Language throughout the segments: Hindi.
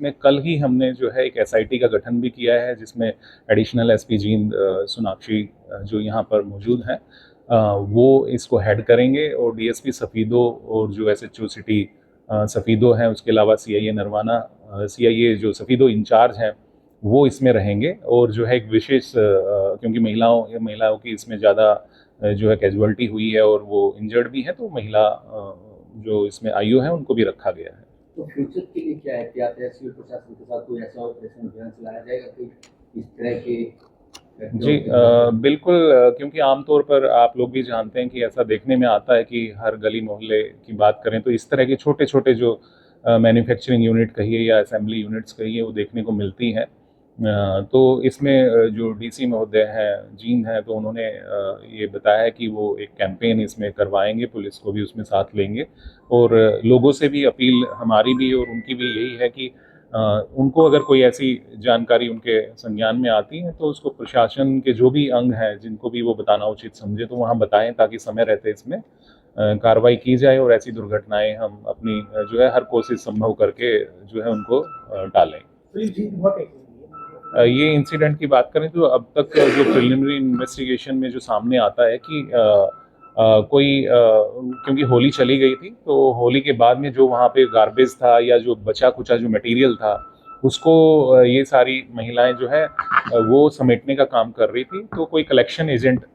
उसमें कल ही हमने जो है एक एसआईटी का गठन भी किया है, जिसमें एडिशनल एसपी जींद सोनाक्षी जो यहाँ पर मौजूद हैं वो इसको हेड करेंगे, और डीएसपी सफ़ीदो और जो एसएचओ सिटी सफ़ीदो हैं, उसके अलावा सीआईए नरवाना सीआईए जो सफ़ीदो इंचार्ज हैं वो इसमें रहेंगे। और जो है एक विशेष क्योंकि महिलाओं की इसमें ज़्यादा जो है कैजुअलिटी हुई है और वो इंजर्ड भी है, तो महिला जो इसमें आईओ है उनको भी रखा गया है। तो फ्यूचर के लिए क्या एहतियात है? सिविल प्रशासन के साथ कोई ऐसा ऑपरेशन अभियान चलाया जाएगा कि इस तरह के? जी बिल्कुल, क्योंकि आमतौर पर आप लोग भी जानते हैं कि ऐसा देखने में आता है कि हर गली मोहल्ले की बात करें तो इस तरह के छोटे छोटे जो मैन्युफैक्चरिंग यूनिट कहिए या असेंबली यूनिट्स कहिए वो देखने को मिलती हैं। तो इसमें जो डीसी महोदय हैं जींद हैं, तो उन्होंने ये बताया है कि वो एक कैंपेन इसमें करवाएंगे, पुलिस को भी उसमें साथ लेंगे, और लोगों से भी अपील हमारी भी और उनकी भी यही है कि उनको अगर कोई ऐसी जानकारी उनके संज्ञान में आती है तो उसको प्रशासन के जो भी अंग हैं जिनको भी वो बताना उचित समझे तो वहाँ बताएं, ताकि समय रहते इसमें कार्रवाई की जाए और ऐसी दुर्घटनाएं हम अपनी जो है हर कोशिश संभव करके जो है उनको टालें। ये इंसिडेंट की बात करें तो अब तक जो प्रिलिमिनरी इन्वेस्टिगेशन में जो सामने आता है कि क्योंकि होली चली गई थी, तो होली के बाद में जो वहाँ पे गार्बेज था या जो बचा कुचा जो मटेरियल था उसको ये सारी महिलाएं जो है वो समेटने का काम कर रही थी। तो कोई कलेक्शन एजेंट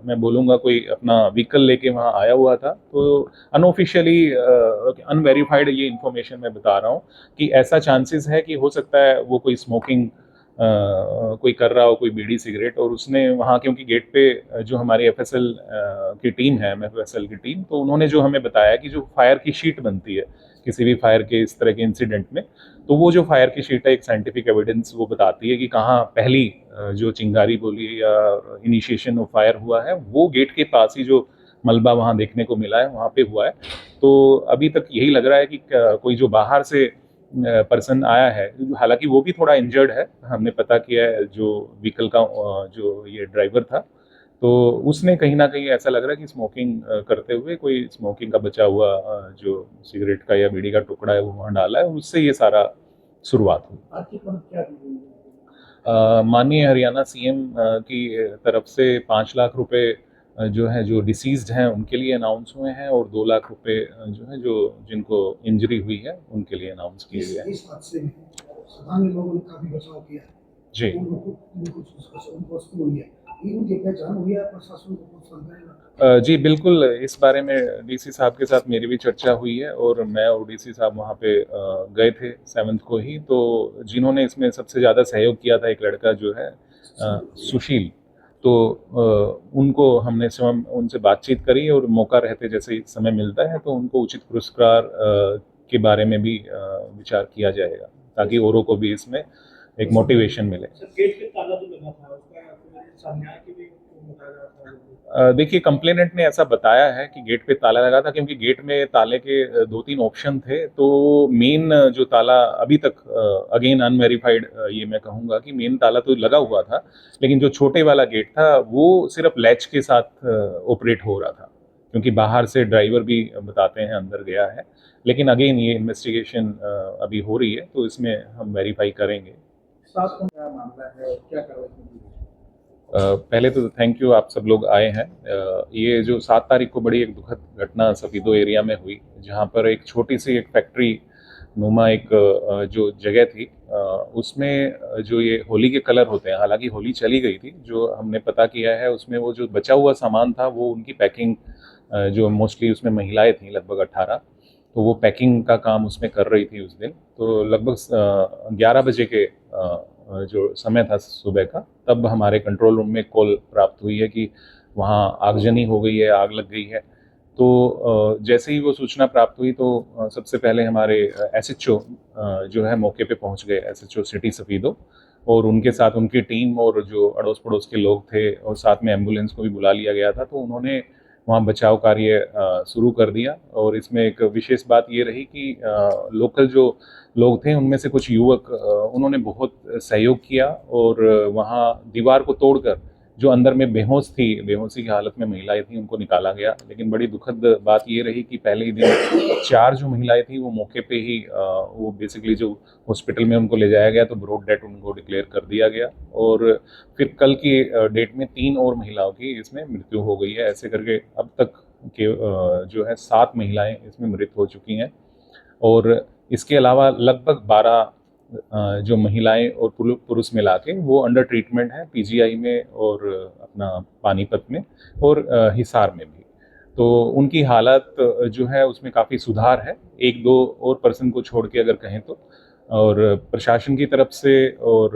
मैं बोलूँगा कोई अपना व्हीकल लेके वहाँ आया हुआ था, तो अनऑफिशियली अनवेरीफाइड ये इन्फॉर्मेशन मैं बता रहा हूँ कि ऐसा चांसेस है कि हो सकता है वो कोई स्मोकिंग कोई कर रहा हो, कोई बीड़ी सिगरेट, और उसने वहाँ क्योंकि गेट पे जो हमारी एफएसएल की टीम है, एफएसएल की टीम, तो उन्होंने जो हमें बताया कि जो फायर की शीट बनती है किसी भी फायर के इस तरह के इंसिडेंट में, तो वो जो फायर की शीट है एक साइंटिफिक एविडेंस वो बताती है कि कहाँ पहली जो चिंगारी बोली या इनिशिएशन ऑफ फायर हुआ है, वो गेट के पास ही जो मलबा वहाँ देखने को मिला है वहाँ पे हुआ है। तो अभी तक यही लग रहा है कि कोई जो बाहर से पर्सन आया है, हालांकि वो भी थोड़ा इंजर्ड है, हमने पता किया है जो व्हीकल का जो ये ड्राइवर था, तो उसने कहीं ना कहीं ऐसा लग रहा है कि स्मोकिंग करते हुए कोई स्मोकिंग का बचा हुआ जो सिगरेट का या बीड़ी का टुकड़ा है वो वहाँ डाला है, उससे ये सारा शुरुआत हुई। माननीय हरियाणा सीएम की तरफ से 5 लाख रुपए जो है जो डिसीज्ड हैं उनके लिए अनाउंस हुए हैं, और 2 लाख रुपए जो है जो जिनको इंजरी हुई है उनके लिए अनाउंस किए गए हैं। इस हादसे में सामान्य लोगों ने काफी बचाव किया जी जी बिल्कुल, इस बारे में डीसी साहब के साथ मेरी भी चर्चा हुई है, और मैं और डीसी साहब वहाँ पे गए थे 7 को ही। तो जिन्होंने इसमें सबसे ज़्यादा सहयोग किया था एक लड़का जो है सुशील, तो उनको हमने स्वयं उनसे बातचीत करी, और मौका रहते जैसे ही समय मिलता है तो उनको उचित पुरस्कार के बारे में भी विचार किया जाएगा, ताकि औरों को भी इसमें एक मोटिवेशन मिले। देखिए, कंप्लेनेंट ने ऐसा बताया है कि गेट पे ताला लगा था, क्योंकि गेट में ताले के 2-3 ऑप्शन थे। तो मेन जो ताला अभी तक अगेन अनवेरिफाइड, ये मैं कहूँगा कि मेन ताला तो लगा हुआ था, लेकिन जो छोटे वाला गेट था वो सिर्फ लैच के साथ ऑपरेट हो रहा था, क्योंकि बाहर से ड्राइवर भी बताते हैं अंदर गया है। लेकिन अगेन ये इन्वेस्टिगेशन अभी हो रही है, तो इसमें हम वेरीफाई करेंगे। पहले तो थैंक यू, आप सब लोग आए हैं। ये जो 7 तारीख को बड़ी एक दुखद घटना सफीदो एरिया में हुई, जहाँ पर एक छोटी सी एक फैक्ट्री नुमा एक जो जगह थी, उसमें जो ये होली के कलर होते हैं, हालांकि होली चली गई थी, जो हमने पता किया है उसमें वो जो बचा हुआ सामान था वो उनकी पैकिंग, जो मोस्टली उसमें महिलाएं थी लगभग 18, तो वो पैकिंग का काम उसमें कर रही थी उस दिन। तो लगभग 11 बजे के जो समय था सुबह का, तब हमारे कंट्रोल रूम में कॉल प्राप्त हुई है कि वहाँ आगजनी हो गई है, आग लग गई है। तो जैसे ही वो सूचना प्राप्त हुई तो सबसे पहले हमारे एसएचओ जो है मौके पे पहुंच गए, एसएचओ सिटी सफीदो, और उनके साथ उनकी टीम और जो अड़ोस पड़ोस के लोग थे, और साथ में एम्बुलेंस को भी बुला लिया गया था। तो उन्होंने वहाँ बचाव कार्य शुरू कर दिया। और इसमें एक विशेष बात ये रही कि लोकल जो लोग थे उनमें से कुछ युवक, उन्होंने बहुत सहयोग किया, और वहाँ दीवार को तोड़कर जो अंदर में बेहोश थी, बेहोशी की हालत में महिलाएं थी, उनको निकाला गया। लेकिन बड़ी दुखद बात ये रही कि पहले ही दिन 4 जो महिलाएं थी वो मौके पे ही वो बेसिकली जो हॉस्पिटल में उनको ले जाया गया तो ब्रॉड डेथ उनको डिक्लेयर कर दिया गया। और फिर कल की डेट में 3 और महिलाओं की इसमें मृत्यु हो गई है। ऐसे करके अब तक के जो है 7 महिलाएं इसमें मृत हो चुकी हैं। और इसके अलावा लगभग 12 जो महिलाएं और पुरुष मिला के वो अंडर ट्रीटमेंट है पीजीआई में और अपना पानीपत में और हिसार में भी। तो उनकी हालत जो है उसमें काफ़ी सुधार है, 1-2 और पर्सन को छोड़ के अगर कहें तो। और प्रशासन की तरफ से और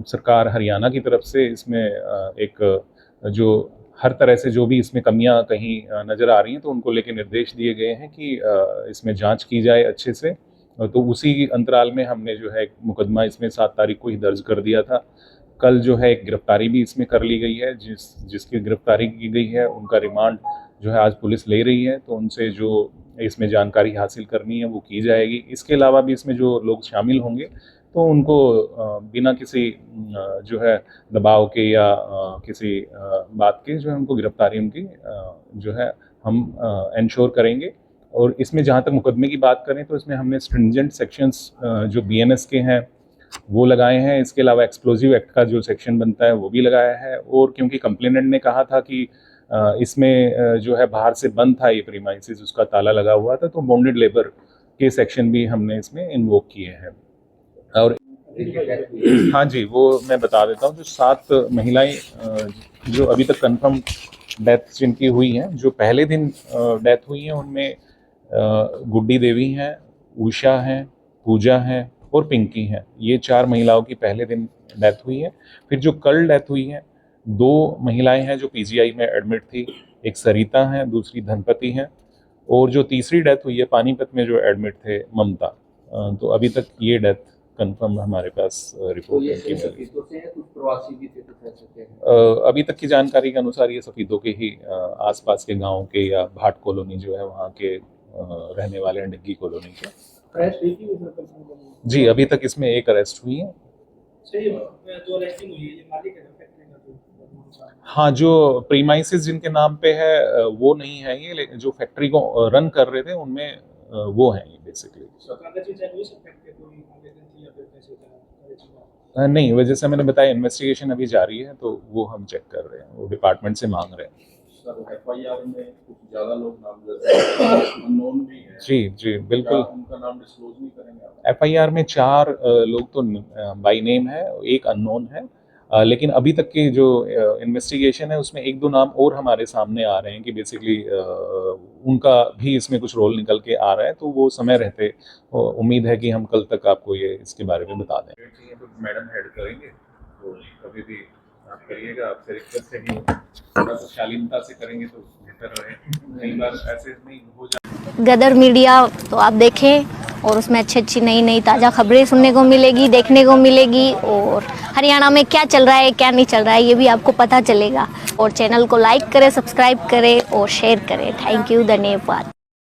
सरकार हरियाणा की तरफ से इसमें एक जो हर तरह से जो भी इसमें कमियां कहीं नज़र आ रही हैं तो उनको लेके निर्देश दिए गए हैं कि इसमें जांच की जाए अच्छे से। तो उसी अंतराल में हमने जो है एक मुकदमा इसमें 7 तारीख को ही दर्ज कर दिया था। कल जो है एक गिरफ्तारी भी इसमें कर ली गई है। जिसकी गिरफ्तारी की गई है उनका रिमांड जो है आज पुलिस ले रही है, तो उनसे जो इसमें जानकारी हासिल करनी है वो की जाएगी। इसके अलावा भी इसमें जो लोग शामिल होंगे तो उनको बिना किसी जो है दबाव के या किसी बात के जो है उनको गिरफ्तारी उनकी जो है हम इंश्योर करेंगे। और इसमें जहाँ तक मुकदमे की बात करें तो इसमें हमने स्ट्रिंजेंट सेक्शंस जो बीएनएस के हैं वो लगाए हैं। इसके अलावा एक्सप्लोजिव एक्ट का जो सेक्शन बनता है वो भी लगाया है। और क्योंकि कंप्लेनेंट ने कहा था कि इसमें जो है बाहर से बंद था ये प्रीमाइसेस, उसका ताला लगा हुआ था, तो बॉन्डेड लेबर के सेक्शन भी हमने इसमें इन्वोक किए हैं। और हाँ जी, वो मैं बता देता हूँ। जो 7 महिलाएं जो अभी तक कंफर्म डेथ जिनकी हुई हैं, जो पहले दिन डेथ हुई हैं उनमें गुड्डी देवी हैं, उषा हैं, पूजा हैं और पिंकी हैं। ये 4 महिलाओं की पहले दिन डेथ हुई है। फिर जो कल डेथ हुई है 2 महिलाएं हैं जो पीजीआई में एडमिट थी, एक सरिता है, दूसरी धनपति हैं। और जो तीसरी डेथ हुई है पानीपत में जो एडमिट थे ममता। तो अभी तक ये डेथ कंफर्म हमारे पास रिपोर्ट तो अभी तक की जानकारी के अनुसार ये सफीदों के ही आसपास के गांव के या भाट कॉलोनी जो है वहाँ के रहने वाले हैं, डिग्गी कॉलोनी के। जी, अभी तक इसमें 1 अरेस्ट हुई है। हाँ, जो प्रीमाइसेस जिनके नाम पे है वो नहीं है ये, लेकिन जो फैक्ट्री को रन कर रहे थे उनमें वो हैं ये बेसिकली। नहीं, वजह से मैंने बताया इन्वेस्टिगेशन अभी जारी है तो वो हम चेक कर रहे हैं, वो डिपार्टमेंट से मांग रहे हैं। सर, एफआईआर में कुछ ज़्यादा लोग नामजद हैं, अननोन भी हैं। जी बिल्कुल। उनका नाम डिस्क्लोज नहीं करेंगे आप? एफआईआर में 4 लोग तो बाय नेम है, 1 अननोन है। लेकिन अभी तक की जो इन्वेस्टिगेशन है उसमें 1-2 नाम और हमारे सामने आ रहे हैं कि बेसिकली उनका भी इसमें कुछ रोल निकल के आ रहा है। तो वो समय रहते उम्मीद है कि हम कल तक आपको ये इसके बारे में बता दें। तो मैडम हेड करेंगे, तो कभी भी आप करिएगा, आपसे रिक्वेस्ट है कि थोड़ा सा शालीनता से करेंगे तो बेहतर रहे। कई बार ऐसे नहीं हो जाता। गदर मीडिया तो आप देखें और उसमें अच्छी नई ताज़ा खबरें सुनने को मिलेगी, देखने को मिलेगी। और हरियाणा में क्या चल रहा है क्या नहीं चल रहा है ये भी आपको पता चलेगा। और चैनल को लाइक करें, सब्सक्राइब करें और शेयर करें। थैंक यू, धन्यवाद।